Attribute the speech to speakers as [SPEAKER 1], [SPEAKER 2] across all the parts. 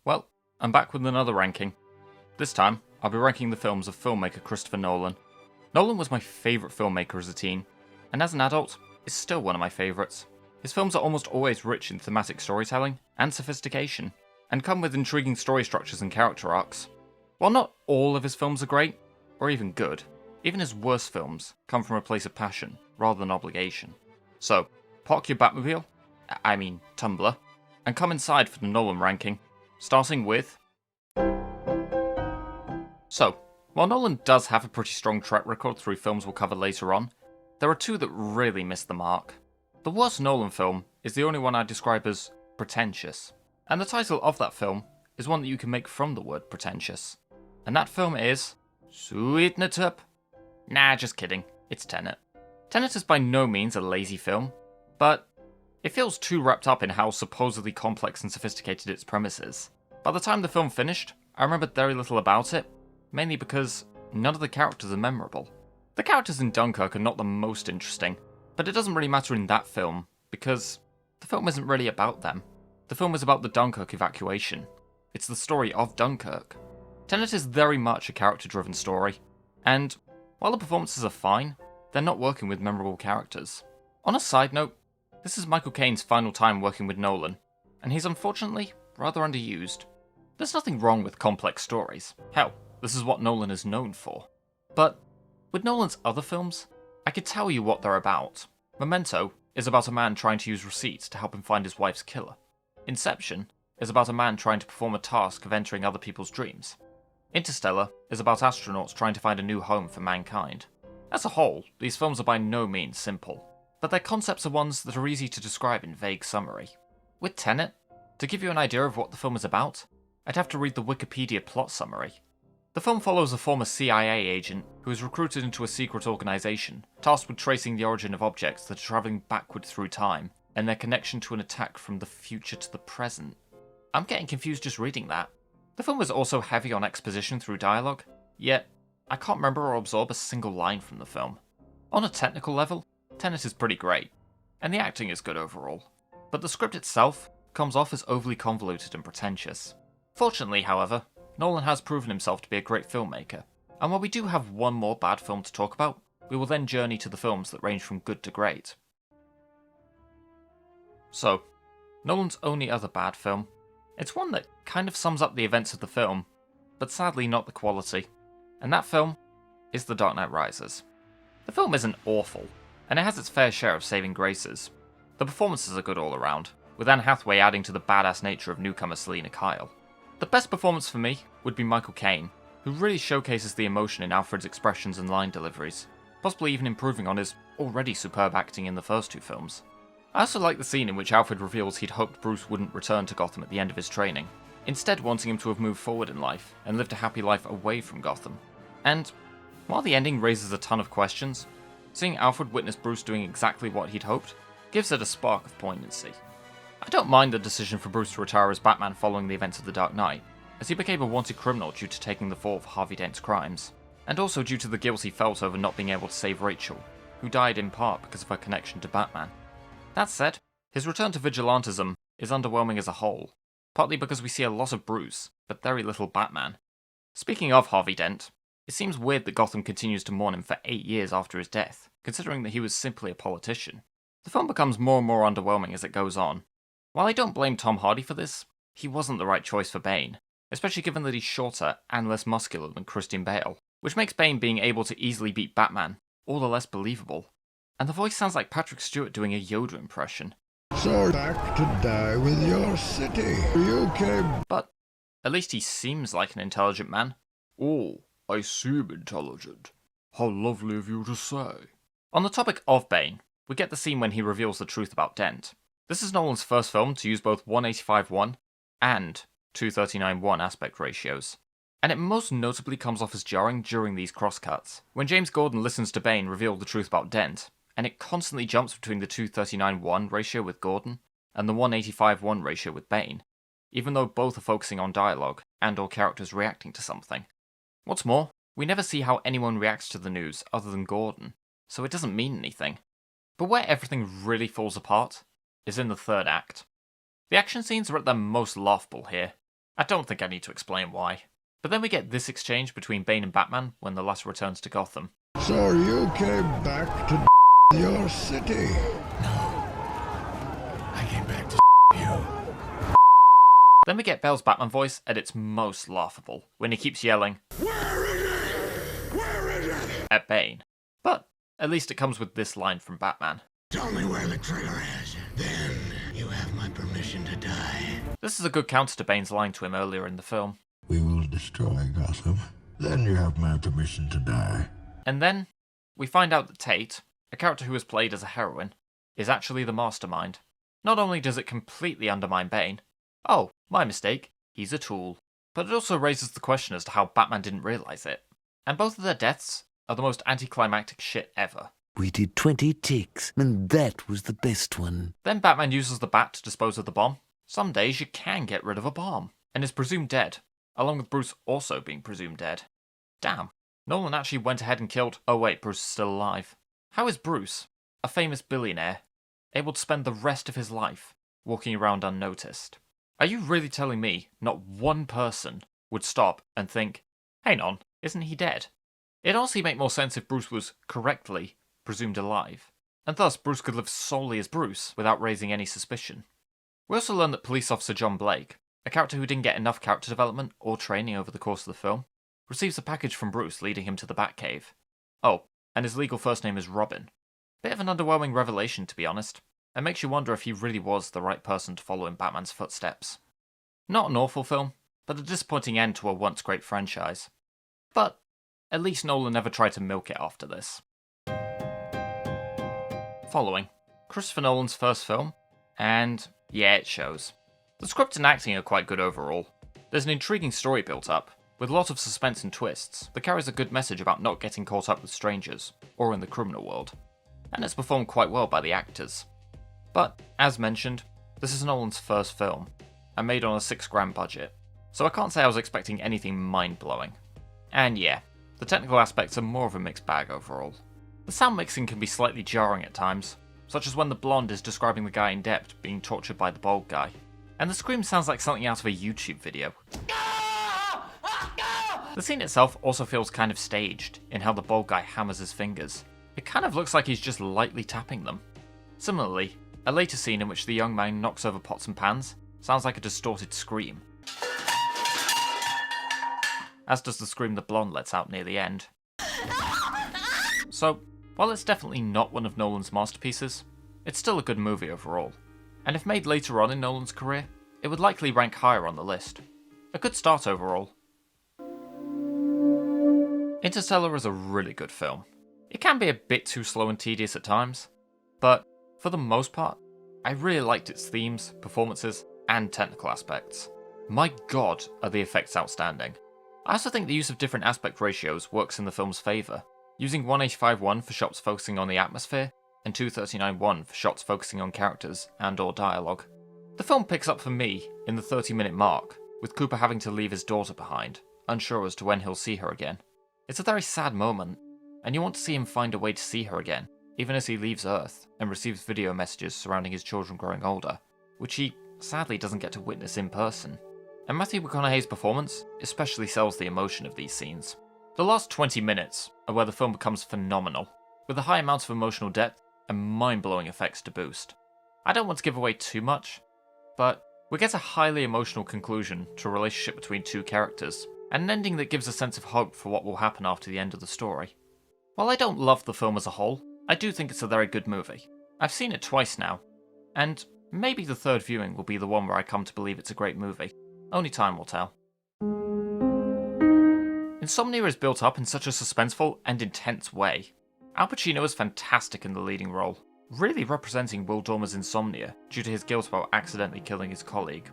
[SPEAKER 1] Well, I'm back with another ranking. This time, I'll be ranking the films of filmmaker Christopher Nolan. Nolan was my favourite filmmaker as a teen, and as an adult, is still one of my favourites. His films are almost always rich in thematic storytelling and sophistication, and come with intriguing story structures and character arcs. While not all of his films are great, or even good, even his worst films come from a place of passion rather than obligation. So, park your Batmobile, Tumblr, and come inside for the Nolan ranking, starting with... So, while Nolan does have a pretty strong track record through films we'll cover later on, there are two that really miss the mark. The worst Nolan film is the only one I'd describe as pretentious, and the title of that film is one that you can make from the word pretentious. And that film is... Sweeten it up. Nah, just kidding, it's Tenet. Tenet is by no means a lazy film, but it feels too wrapped up in how supposedly complex and sophisticated its premise is. By the time the film finished, I remembered very little about it, mainly because none of the characters are memorable. The characters in Dunkirk are not the most interesting, but it doesn't really matter in that film, because the film isn't really about them. The film is about the Dunkirk evacuation. It's the story of Dunkirk. Tenet is very much a character-driven story, and while the performances are fine, they're not working with memorable characters. On a side note, this is Michael Caine's final time working with Nolan, and he's unfortunately rather underused. There's nothing wrong with complex stories. Hell, this is what Nolan is known for. But with Nolan's other films, I could tell you what they're about. Memento is about a man trying to use receipts to help him find his wife's killer. Inception is about a man trying to perform a task of entering other people's dreams. Interstellar is about astronauts trying to find a new home for mankind. As a whole, these films are by no means simple, but their concepts are ones that are easy to describe in vague summary. With Tenet, to give you an idea of what the film is about, I'd have to read the Wikipedia plot summary. The film follows a former CIA agent who is recruited into a secret organisation, tasked with tracing the origin of objects that are travelling backward through time, and their connection to an attack from the future to the present. I'm getting confused just reading that. The film is also heavy on exposition through dialogue, yet I can't remember or absorb a single line from the film. On a technical level, Tenet is pretty great, and the acting is good overall, but the script itself comes off as overly convoluted and pretentious. Fortunately, however, Nolan has proven himself to be a great filmmaker, and while we do have one more bad film to talk about, we will then journey to the films that range from good to great. So, Nolan's only other bad film. It's one that kind of sums up the events of the film, but sadly not the quality, and that film is The Dark Knight Rises. The film isn't awful, and it has its fair share of saving graces. The performances are good all around, with Anne Hathaway adding to the badass nature of newcomer Selina Kyle. The best performance for me would be Michael Caine, who really showcases the emotion in Alfred's expressions and line deliveries, possibly even improving on his already superb acting in the first two films. I also like the scene in which Alfred reveals he'd hoped Bruce wouldn't return to Gotham at the end of his training, instead wanting him to have moved forward in life and lived a happy life away from Gotham. And while the ending raises a ton of questions, seeing Alfred witness Bruce doing exactly what he'd hoped gives it a spark of poignancy. I don't mind the decision for Bruce to retire as Batman following the events of The Dark Knight, as he became a wanted criminal due to taking the fall for Harvey Dent's crimes, and also due to the guilt he felt over not being able to save Rachel, who died in part because of her connection to Batman. That said, his return to vigilantism is underwhelming as a whole, partly because we see a lot of Bruce, but very little Batman. Speaking of Harvey Dent, it seems weird that Gotham continues to mourn him for 8 years after his death, considering that he was simply a politician. The film becomes more and more underwhelming as it goes on. While I don't blame Tom Hardy for this, he wasn't the right choice for Bane, especially given that he's shorter and less muscular than Christian Bale, which makes Bane being able to easily beat Batman all the less believable. And the voice sounds like Patrick Stewart doing a Yoda impression.
[SPEAKER 2] So back to die with your city. You came...
[SPEAKER 1] But at least he seems like an intelligent man.
[SPEAKER 2] Oh, I seem intelligent. How lovely of you to say.
[SPEAKER 1] On the topic of Bane, we get the scene when he reveals the truth about Dent. This is Nolan's first film to use both 185:1 and 239:1 aspect ratios, and it most notably comes off as jarring during these crosscuts, when James Gordon listens to Bane reveal the truth about Dent, and it constantly jumps between the 239:1 ratio with Gordon and the 185:1 ratio with Bane, even though both are focusing on dialogue and or characters reacting to something. What's more, we never see how anyone reacts to the news other than Gordon, so it doesn't mean anything. But where everything really falls apart is in the third act. The action scenes are at their most laughable here. I don't think I need to explain why. But then we get this exchange between Bane and Batman when the latter returns to Gotham.
[SPEAKER 3] So you came back to your city?
[SPEAKER 4] No. I came back to you.
[SPEAKER 1] Then we get Bale's Batman voice at its most laughable, when he keeps yelling,
[SPEAKER 3] Where is it? Where is it?
[SPEAKER 1] at Bane. But at least it comes with this line from Batman.
[SPEAKER 3] Tell me where the trigger is. Then you have my permission to die.
[SPEAKER 1] This is a good counter to Bane's line to him earlier in the film.
[SPEAKER 3] We will destroy Gotham. Then you have my permission to die.
[SPEAKER 1] And then we find out that Tate, a character who was played as a heroine, is actually the mastermind. Not only does it completely undermine Bane, oh, my mistake, he's a tool, but it also raises the question as to how Batman didn't realise it. And both of their deaths are the most anticlimactic shit ever.
[SPEAKER 5] We did 20 ticks, and that was the best one.
[SPEAKER 1] Then Batman uses the bat to dispose of the bomb. Some days you can get rid of a bomb, and is presumed dead, along with Bruce also being presumed dead. Damn, Nolan actually went ahead and killed... Oh wait, Bruce is still alive. How is Bruce, a famous billionaire, able to spend the rest of his life walking around unnoticed? Are you really telling me not one person would stop and think, hang on, isn't he dead? It'd honestly make more sense if Bruce was correctly presumed alive, and thus Bruce could live solely as Bruce without raising any suspicion. We also learn that police officer John Blake, a character who didn't get enough character development or training over the course of the film, receives a package from Bruce leading him to the Batcave. Oh, and his legal first name is Robin. Bit of an underwhelming revelation, to be honest, and makes you wonder if he really was the right person to follow in Batman's footsteps. Not an awful film, but a disappointing end to a once great franchise. But at least Nolan never tried to milk it after this. Following, Christopher Nolan's first film, and yeah, it shows. The script and acting are quite good overall. There's an intriguing story built up, with a lot of suspense and twists, that carries a good message about not getting caught up with strangers, or in the criminal world. And it's performed quite well by the actors. But, as mentioned, this is Nolan's first film, and made on a $6,000 budget, so I can't say I was expecting anything mind-blowing. And yeah, the technical aspects are more of a mixed bag overall. The sound mixing can be slightly jarring at times, such as when the blonde is describing the guy in depth being tortured by the bald guy. And the scream sounds like something out of a YouTube video. The scene itself also feels kind of staged, in how the bald guy hammers his fingers. It kind of looks like he's just lightly tapping them. Similarly, a later scene in which the young man knocks over pots and pans sounds like a distorted scream. As does the scream the blonde lets out near the end. So, while it's definitely not one of Nolan's masterpieces, it's still a good movie overall. And if made later on in Nolan's career, it would likely rank higher on the list. A good start overall. Interstellar is a really good film. It can be a bit too slow and tedious at times, but for the most part, I really liked its themes, performances, and technical aspects. My god, are the effects outstanding. I also think the use of different aspect ratios works in the film's favour, using 185:1 for shots focusing on the atmosphere, and 239:1 for shots focusing on characters and or dialogue. The film picks up for me in the 30-minute mark, with Cooper having to leave his daughter behind, unsure as to when he'll see her again. It's a very sad moment, and you want to see him find a way to see her again, even as he leaves Earth and receives video messages surrounding his children growing older, which he sadly doesn't get to witness in person. And Matthew McConaughey's performance especially sells the emotion of these scenes. The last 20 minutes are where the film becomes phenomenal, with a high amount of emotional depth and mind-blowing effects to boost. I don't want to give away too much, but we get a highly emotional conclusion to a relationship between two characters, and an ending that gives a sense of hope for what will happen after the end of the story. While I don't love the film as a whole, I do think it's a very good movie. I've seen it twice now, and maybe the third viewing will be the one where I come to believe it's a great movie. Only time will tell. Insomnia is built up in such a suspenseful and intense way. Al Pacino is fantastic in the leading role, really representing Will Dormer's insomnia due to his guilt about accidentally killing his colleague.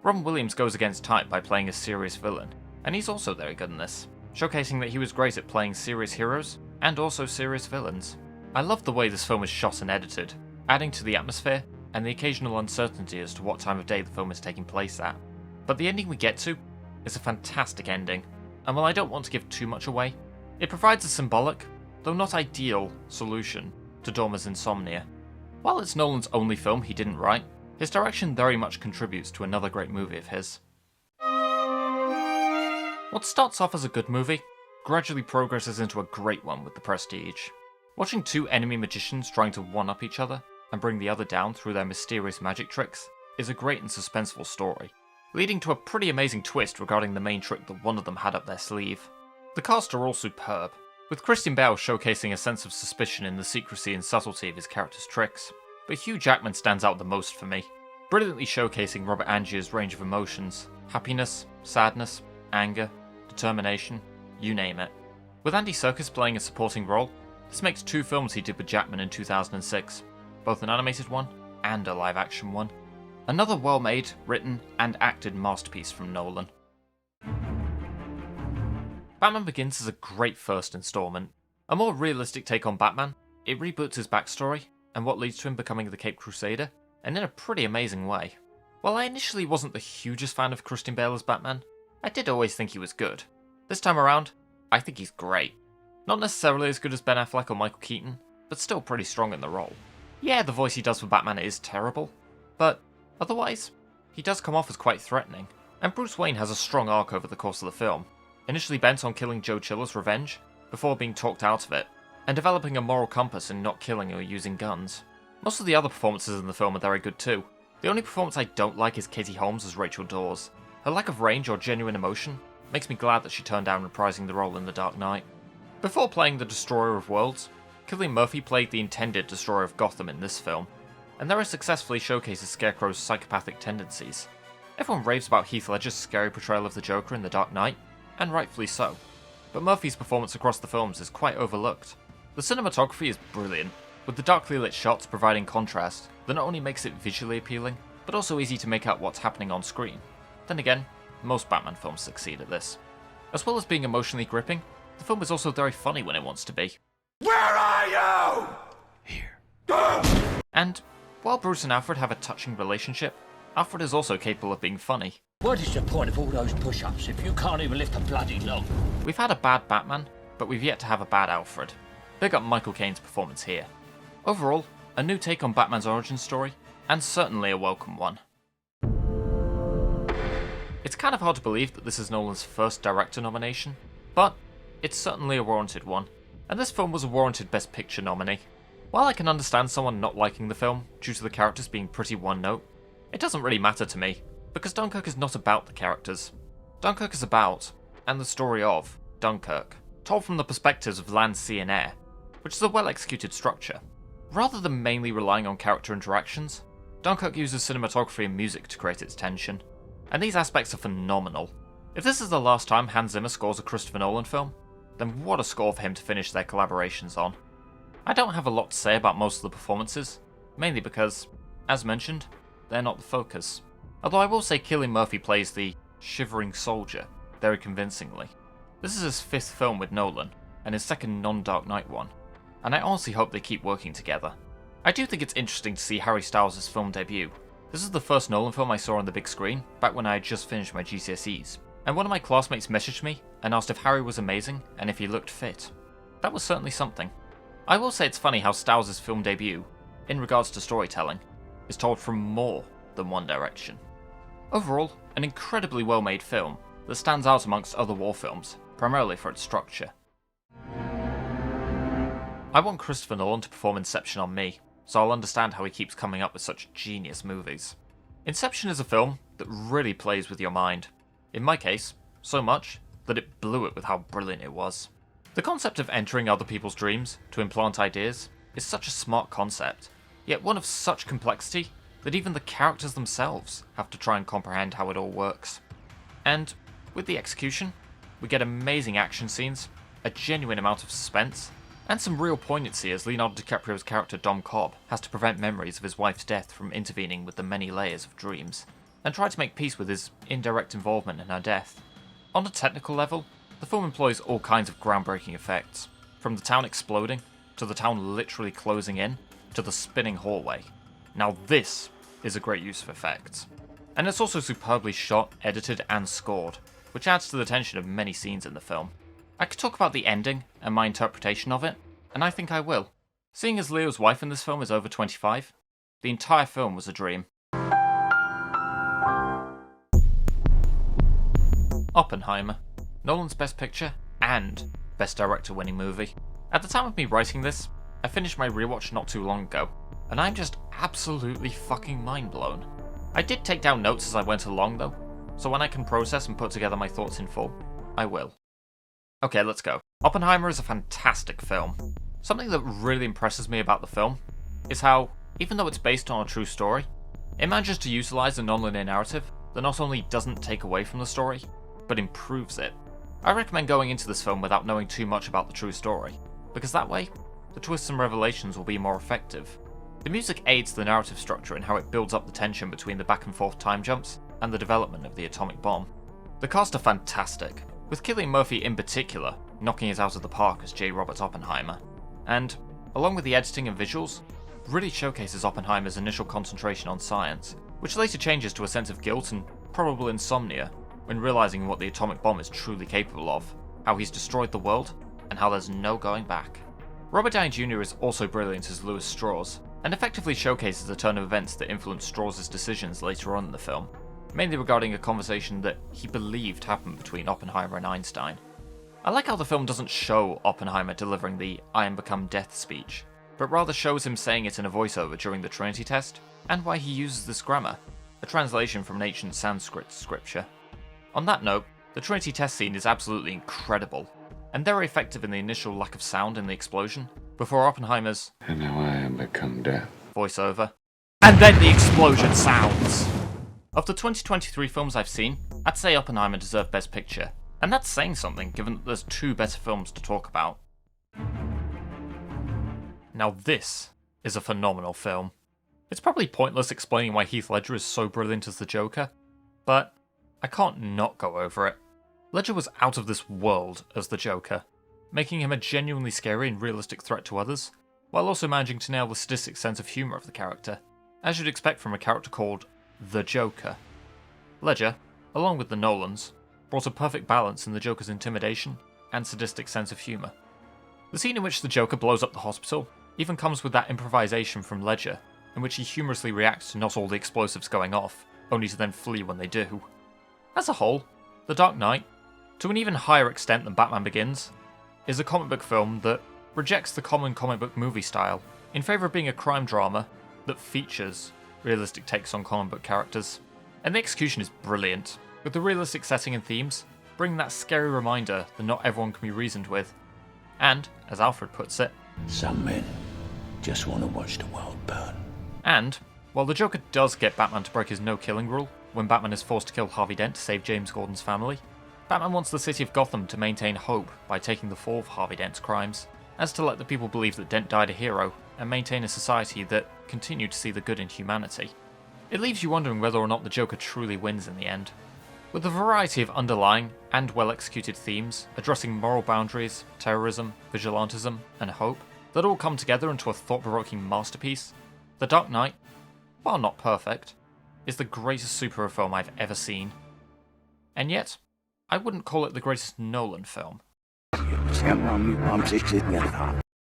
[SPEAKER 1] Robin Williams goes against type by playing a serious villain, and he's also very good in this, showcasing that he was great at playing serious heroes and also serious villains. I love the way this film is shot and edited, adding to the atmosphere and the occasional uncertainty as to what time of day the film is taking place at. But the ending we get to is a fantastic ending, and while I don't want to give too much away, it provides a symbolic, though not ideal, solution to Dormer's insomnia. While it's Nolan's only film he didn't write, his direction very much contributes to another great movie of his. What starts off as a good movie gradually progresses into a great one with The Prestige. Watching two enemy magicians trying to one-up each other and bring the other down through their mysterious magic tricks is a great and suspenseful story, leading to a pretty amazing twist regarding the main trick that one of them had up their sleeve. The cast are all superb, with Christian Bale showcasing a sense of suspicion in the secrecy and subtlety of his character's tricks, but Hugh Jackman stands out the most for me, brilliantly showcasing Robert Angier's range of emotions: happiness, sadness, anger, determination, you name it. With Andy Serkis playing a supporting role, this makes two films he did with Jackman in 2006, both an animated one and a live-action one. Another well-made, written, and acted masterpiece from Nolan. Batman Begins is a great first installment. A more realistic take on Batman, it reboots his backstory, and what leads to him becoming the Caped Crusader, and in a pretty amazing way. While I initially wasn't the hugest fan of Christian Bale as Batman, I did always think he was good. This time around, I think he's great. Not necessarily as good as Ben Affleck or Michael Keaton, but still pretty strong in the role. Yeah, the voice he does for Batman is terrible, but otherwise, he does come off as quite threatening. And Bruce Wayne has a strong arc over the course of the film, initially bent on killing Joe Chiller's revenge, before being talked out of it, and developing a moral compass in not killing or using guns. Most of the other performances in the film are very good too. The only performance I don't like is Katie Holmes as Rachel Dawes. Her lack of range or genuine emotion makes me glad that she turned down reprising the role in The Dark Knight. Before playing the Destroyer of Worlds, Cillian Murphy played the intended Destroyer of Gotham in this film, and there he successfully showcases Scarecrow's psychopathic tendencies. Everyone raves about Heath Ledger's scary portrayal of the Joker in The Dark Knight, and rightfully so, but Murphy's performance across the films is quite overlooked. The cinematography is brilliant, with the darkly lit shots providing contrast that not only makes it visually appealing, but also easy to make out what's happening on screen. Then again, most Batman films succeed at this. As well as being emotionally gripping, the film is also very funny when it wants to be.
[SPEAKER 4] Where are you? Here.
[SPEAKER 1] And while Bruce and Alfred have a touching relationship, Alfred is also capable of being funny.
[SPEAKER 6] What is the point of all those push-ups if you can't even lift a bloody log?
[SPEAKER 1] We've had a bad Batman, but we've yet to have a bad Alfred. Big up Michael Caine's performance here. Overall, a new take on Batman's origin story, and certainly a welcome one. It's kind of hard to believe that this is Nolan's first director nomination, but it's certainly a warranted one, and this film was a warranted Best Picture nominee. While I can understand someone not liking the film due to the characters being pretty one-note, it doesn't really matter to me, because Dunkirk is not about the characters. Dunkirk is about, and the story of, Dunkirk, told from the perspectives of land, sea and air, which is a well-executed structure. Rather than mainly relying on character interactions, Dunkirk uses cinematography and music to create its tension, and these aspects are phenomenal. If this is the last time Hans Zimmer scores a Christopher Nolan film, then what a score for him to finish their collaborations on. I don't have a lot to say about most of the performances, mainly because, as mentioned, they're not the focus. Although I will say Cillian Murphy plays the shivering soldier very convincingly. This is his fifth film with Nolan, and his second non-Dark Knight one, and I honestly hope they keep working together. I do think it's interesting to see Harry Styles' film debut. This is the first Nolan film I saw on the big screen, back when I had just finished my GCSEs, and one of my classmates messaged me and asked if Harry was amazing and if he looked fit. That was certainly something. I will say it's funny how Styles' film debut, in regards to storytelling, is told from more than one direction. Overall, an incredibly well-made film that stands out amongst other war films, primarily for its structure. I want Christopher Nolan to perform Inception on me, so I'll understand how he keeps coming up with such genius movies. Inception is a film that really plays with your mind. In my case, so much that it blew it with how brilliant it was. The concept of entering other people's dreams to implant ideas is such a smart concept, yet one of such complexity that even the characters themselves have to try and comprehend how it all works. And with the execution, we get amazing action scenes, a genuine amount of suspense, and some real poignancy as Leonardo DiCaprio's character Dom Cobb has to prevent memories of his wife's death from intervening with the many layers of dreams, and try to make peace with his indirect involvement in her death. On a technical level, the film employs all kinds of groundbreaking effects, from the town exploding, to the town literally closing in, to the spinning hallway. Now this is a great use of effects. And it's also superbly shot, edited, and scored, which adds to the tension of many scenes in the film. I could talk about the ending and my interpretation of it, and I think I will. Seeing as Leo's wife in this film is over 25, the entire film was a dream. Oppenheimer, Nolan's Best Picture and Best Director winning movie. At the time of me writing this, I finished my rewatch not too long ago, and I'm just absolutely fucking mind blown. I did take down notes as I went along though, so when I can process and put together my thoughts in full, I will. Okay, let's go. Oppenheimer is a fantastic film. Something that really impresses me about the film is how, even though it's based on a true story, it manages to utilise a non-linear narrative that not only doesn't take away from the story, but improves it. I recommend going into this film without knowing too much about the true story, because that way, the twists and revelations will be more effective. The music aids the narrative structure in how it builds up the tension between the back and forth time jumps and the development of the atomic bomb. The cast are fantastic, with Cillian Murphy in particular knocking it out of the park as J. Robert Oppenheimer, and, along with the editing and visuals, really showcases Oppenheimer's initial concentration on science, which later changes to a sense of guilt and probable insomnia when realising what the atomic bomb is truly capable of, how he's destroyed the world, and how there's no going back. Robert Downey Jr. is also brilliant as Lewis Strauss, and effectively showcases a turn of events that influenced Strauss' decisions later on in the film, mainly regarding a conversation that he believed happened between Oppenheimer and Einstein. I like how the film doesn't show Oppenheimer delivering the "I am become death" speech, but rather shows him saying it in a voiceover during the Trinity test, and why he uses this grammar, a translation from an ancient Sanskrit scripture. On that note, the Trinity test scene is absolutely incredible, and very effective in the initial lack of sound in the explosion, before Oppenheimer's
[SPEAKER 4] And now I am become death.
[SPEAKER 1] voiceover, and then the explosion sounds! Of the 2023 films I've seen, I'd say Oppenheimer deserved Best Picture, and that's saying something given that there's two better films to talk about. Now this is a phenomenal film. It's probably pointless explaining why Heath Ledger is so brilliant as the Joker, but I can't not go over it. Ledger was out of this world as the Joker, making him a genuinely scary and realistic threat to others, while also managing to nail the sadistic sense of humour of the character, as you'd expect from a character called the Joker. Ledger, along with the Nolans, brought a perfect balance in the Joker's intimidation and sadistic sense of humour. The scene in which the Joker blows up the hospital even comes with that improvisation from Ledger, in which he humorously reacts to not all the explosives going off, only to then flee when they do. As a whole, The Dark Knight, to an even higher extent than Batman Begins, is a comic book film that rejects the common comic book movie style in favour of being a crime drama that features realistic takes on comic book characters. And the execution is brilliant, with the realistic setting and themes bringing that scary reminder that not everyone can be reasoned with. And, as Alfred puts it,
[SPEAKER 6] Some men just want to watch the world burn.
[SPEAKER 1] and, while the Joker does get Batman to break his no-killing rule when Batman is forced to kill Harvey Dent to save James Gordon's family, Batman wants the city of Gotham to maintain hope by taking the fall of Harvey Dent's crimes, as to let the people believe that Dent died a hero and maintain a society that continued to see the good in humanity. It leaves you wondering whether or not the Joker truly wins in the end. With a variety of underlying and well-executed themes addressing moral boundaries, terrorism, vigilantism, and hope that all come together into a thought-provoking masterpiece, The Dark Knight, while not perfect, is the greatest superhero film I've ever seen. And yet, I wouldn't call it the greatest Nolan film.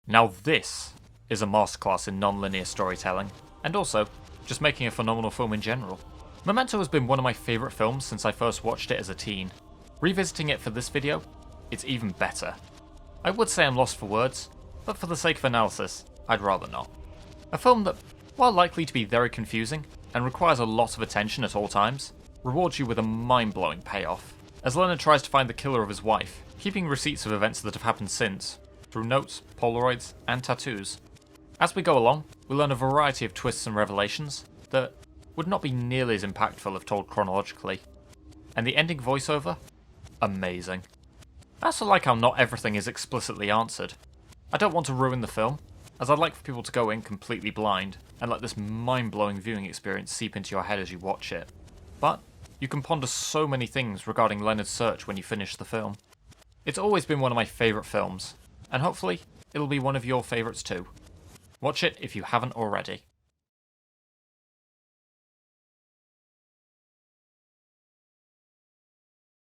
[SPEAKER 1] Now this is a masterclass in non-linear storytelling, and also, just making a phenomenal film in general. Memento has been one of my favourite films since I first watched it as a teen. Revisiting it for this video, it's even better. I would say I'm lost for words, but for the sake of analysis, I'd rather not. A film that, while likely to be very confusing, and requires a lot of attention at all times, rewards you with a mind-blowing payoff, as Leonard tries to find the killer of his wife, keeping receipts of events that have happened since, through notes, Polaroids, and tattoos. As we go along, we learn a variety of twists and revelations that would not be nearly as impactful if told chronologically. And the ending voiceover? Amazing. I also like how not everything is explicitly answered. I don't want to ruin the film, as I'd like for people to go in completely blind and let this mind-blowing viewing experience seep into your head as you watch it. But you can ponder so many things regarding Leonard's search when you finish the film. It's always been one of my favourite films, and hopefully it'll be one of your favourites too. Watch it if you haven't already.